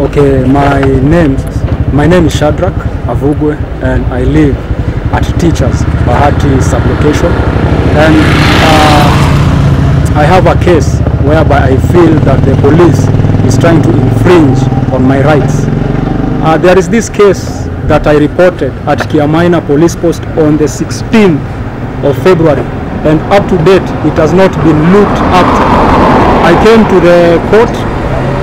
Okay, my name is Shadrack Avugwe, and I live at Teachers Bahati sublocation, and I have a case whereby I feel that the police is trying to infringe on my rights. There is this case that I reported at Kiamaina Police Post on the 16th of February, and up to date it has not been looked after. I came to the court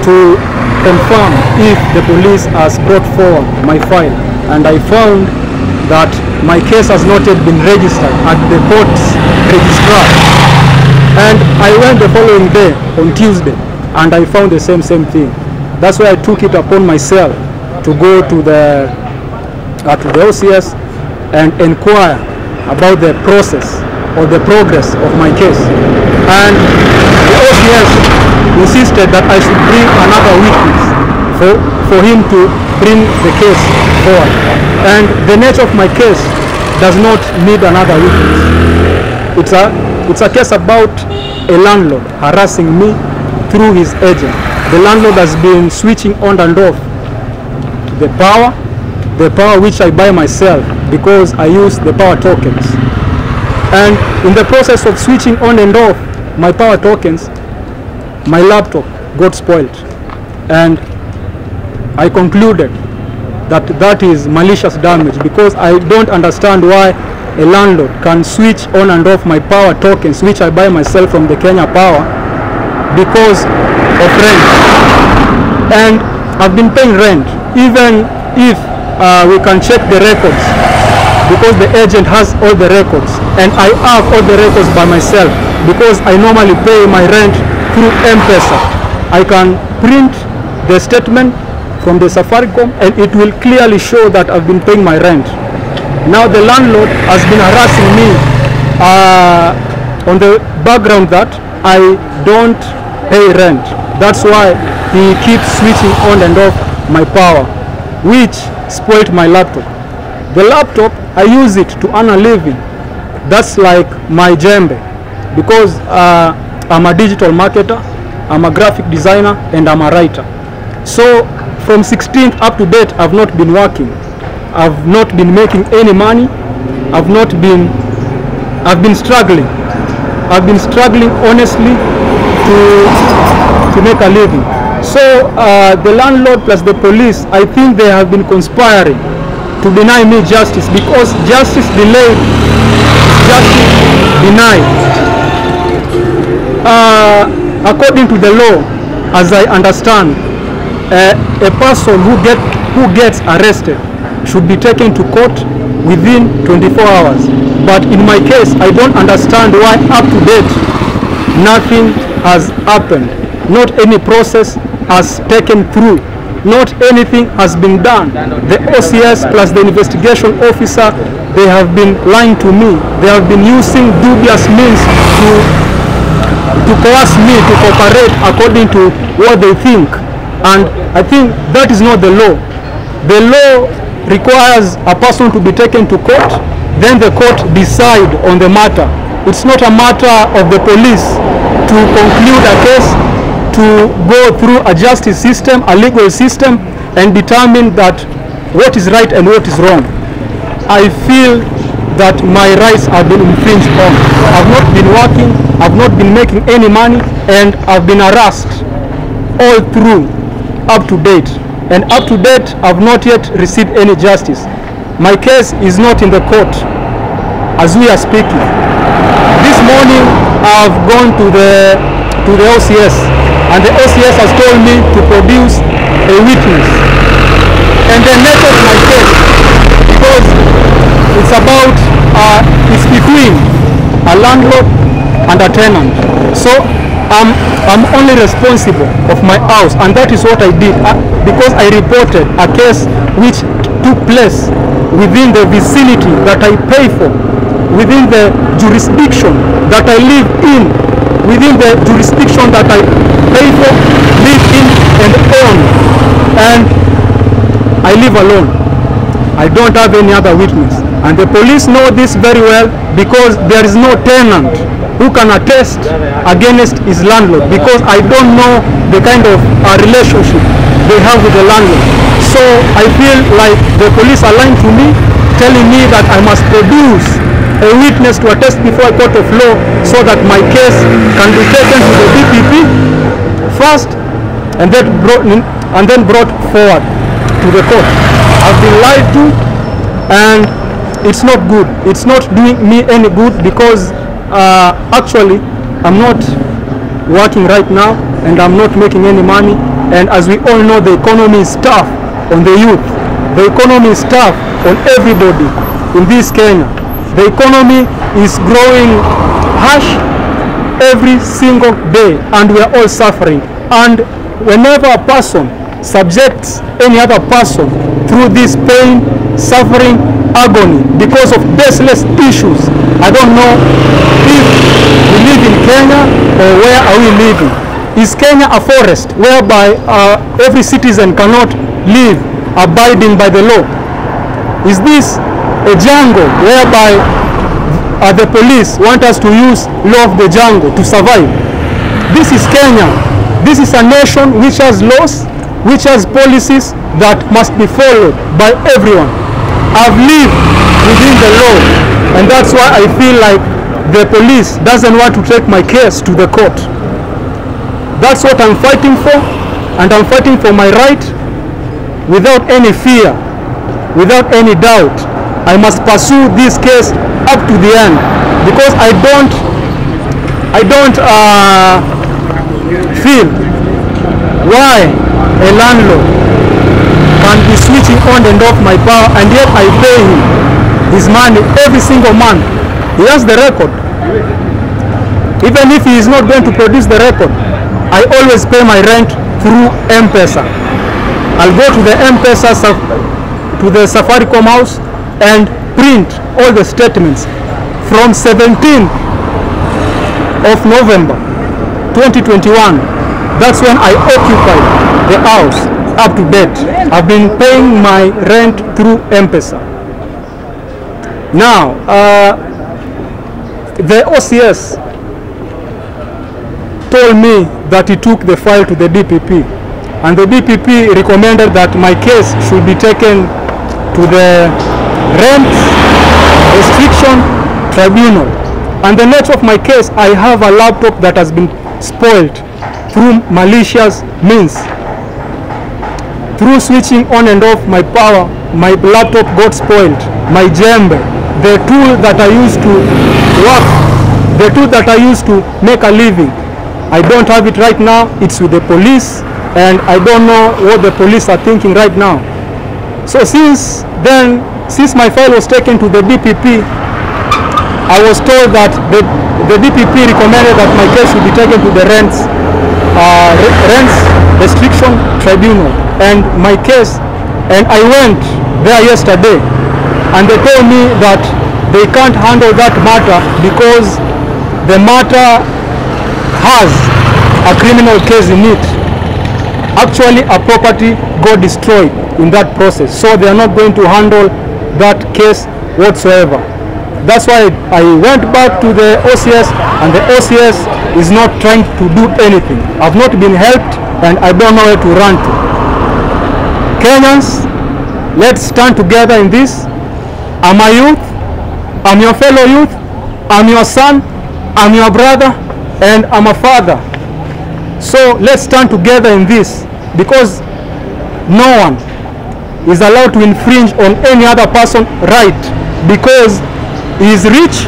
to confirm if the police has brought forward my file, and I found that my case has not yet been registered at the court's registrar. And I went the following day on Tuesday, and I found the same thing. That's why I took it upon myself to go to the OCS and inquire about the process or the progress of my case. And the OCS insisted that I should bring another witness for him to bring the case forward. And the nature of my case does not need another witness. It's a case about a landlord harassing me through his agent. The landlord has been switching on and off the power which I buy myself because I use the power tokens. And in the process of switching on and off my power tokens, my laptop got spoiled, and I concluded that that is malicious damage, because I don't understand why a landlord can switch on and off my power tokens which I buy myself from the Kenya Power because of rent. And I've been paying rent, even if we can check the records, because the agent has all the records, and I have all the records by myself because I normally pay my rent through M-Pesa. I can print the statement from the Safaricom and it will clearly show that I've been paying my rent. Now the landlord has been harassing me on the background that I don't pay rent. That's why he keeps switching on and off my power, which spoiled my laptop. The laptop, I use it to earn a living. That's like my djembe, because I'm a digital marketer, I'm a graphic designer, and I'm a writer. So from 16th up to date, I've not been working. I've not been making any money. I've been struggling. I've been struggling honestly to make a living. So the landlord plus the police, I think they have been conspiring to deny me justice, because justice delayed is justice denied. According to the law, as I understand, a person who gets arrested should be taken to court within 24 hours. But in my case, I don't understand why up to date nothing has happened. Not any process has taken through. Not anything has been done. The OCS plus the investigation officer, they have been lying to me. They have been using dubious means to coerce me to cooperate according to what they think. And I think that is not the law. The law requires a person to be taken to court, then the court decide on the matter. It's not a matter of the police to conclude a case, to go through a justice system, a legal system, and determine that what is right and what is wrong. I feel that my rights have been infringed on. I've not been working, I've not been making any money, and I've been harassed all through, up to date. And up to date, I've not yet received any justice. My case is not in the court as we are speaking. This morning, I've gone to the OCS, and the OCS has told me to produce a witness. And the nature of my case, because it's about, it's between a landlord and a tenant. So I'm only responsible of my house, and that is what I did, because I reported a case which took place within the vicinity that I pay for, within the jurisdiction that I live in, within the jurisdiction that I pay for, live in, and own. And I live alone. I don't have any other witness. And the police know this very well, because there is no tenant who can attest against his landlord, because I don't know the kind of relationship they have with the landlord. So I feel like the police are lying to me, telling me that I must produce a witness to attest before a court of law so that my case can be taken to the DPP first and then brought forward to the court. I've been lied to, and it's not good. It's not doing me any good because actually I'm not working right now and I'm not making any money, and as we all know, the economy is tough on the youth. The economy is tough on everybody in this Kenya. The economy is growing harsh every single day and we are all suffering. And whenever a person subjects any other person through this pain, suffering, agony because of baseless issues, I don't know if we live in Kenya or where are we living. Is Kenya a forest whereby every citizen cannot live abiding by the law? Is this a jungle whereby the police want us to use law of the jungle to survive? This is Kenya. This is a nation which has laws, which has policies that must be followed by everyone. I've lived within the law, and that's why I feel like the police doesn't want to take my case to the court. That's what I'm fighting for, and I'm fighting for my right without any fear, without any doubt. I must pursue this case up to the end because I don't feel why a landlord can be switching on and off my power, and yet I pay him his money every single month. He has the record. Even if he is not going to produce the record, I always pay my rent through M-Pesa. I'll go to the M-Pesa, to the Safaricom house, and print all the statements from 17th of November 2021. That's when I occupied the house up to date. I've been paying my rent through M-Pesa. Now, the OCS told me that he took the file to the DPP, and the DPP recommended that my case should be taken to the Rent Restriction Tribunal. And the nature of my case, I have a laptop that has been spoiled through malicious means. Through switching on and off my power, my laptop got spoiled. My jembe, the tool that I used to work, the tool that I used to make a living, I don't have it right now. It's with the police, and I don't know what the police are thinking right now. So since then, since my file was taken to the DPP, I was told that the DPP recommended that my case should be taken to the Rents Restriction Tribunal, and my case, and I went there yesterday, and they told me that they can't handle that matter because the matter has a criminal case in it. Actually, a property got destroyed in that process, so they are not going to handle that case whatsoever. That's why I went back to the OCS, and the OCS is not trying to do anything. I've not been helped, and I don't know where to run to. Kenyans, let's stand together in this. I'm a youth, I'm your fellow youth, I'm your son, I'm your brother, and I'm a father. So let's stand together in this, because no one is allowed to infringe on any other person's right because he is rich,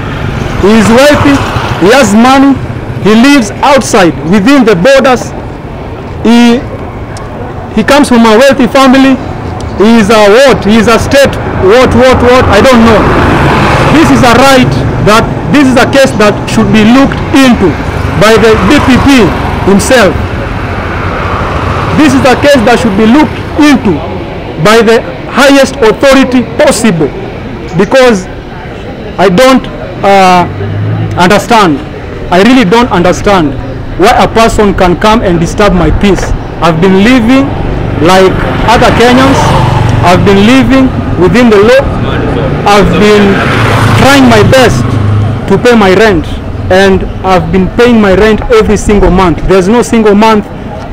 he is wealthy, he has money, he lives outside within the borders, he comes from a wealthy family, he is a what, he is a state, what, I don't know. This is a right that, this is a case that should be looked into by the DPP himself. This is a case that should be looked into by the highest authority possible, because I don't understand. I really don't understand why a person can come and disturb my peace. I've been living like other Kenyans. I've been living within the law. I've been trying my best to pay my rent, and I've been paying my rent every single month. There's no single month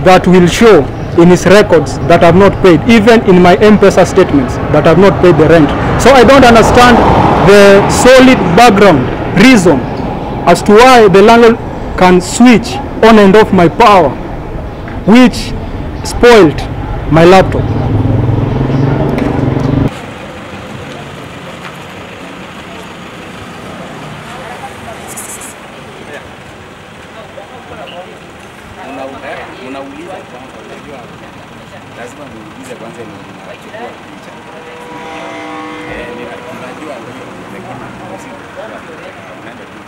that will show in his records that I've not paid, even in my M-Pesa statements that I've not paid the rent. So I don't understand the solid background reason as to why the landlord can switch on and off my power, which spoiled my laptop. Unauliza kwanza, unajua lazima niulize kwanza ni unachukua picha. Unajua kama muziki unaenda tu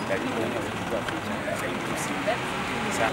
karibu na kuchukua picha sasa hivi. Sasa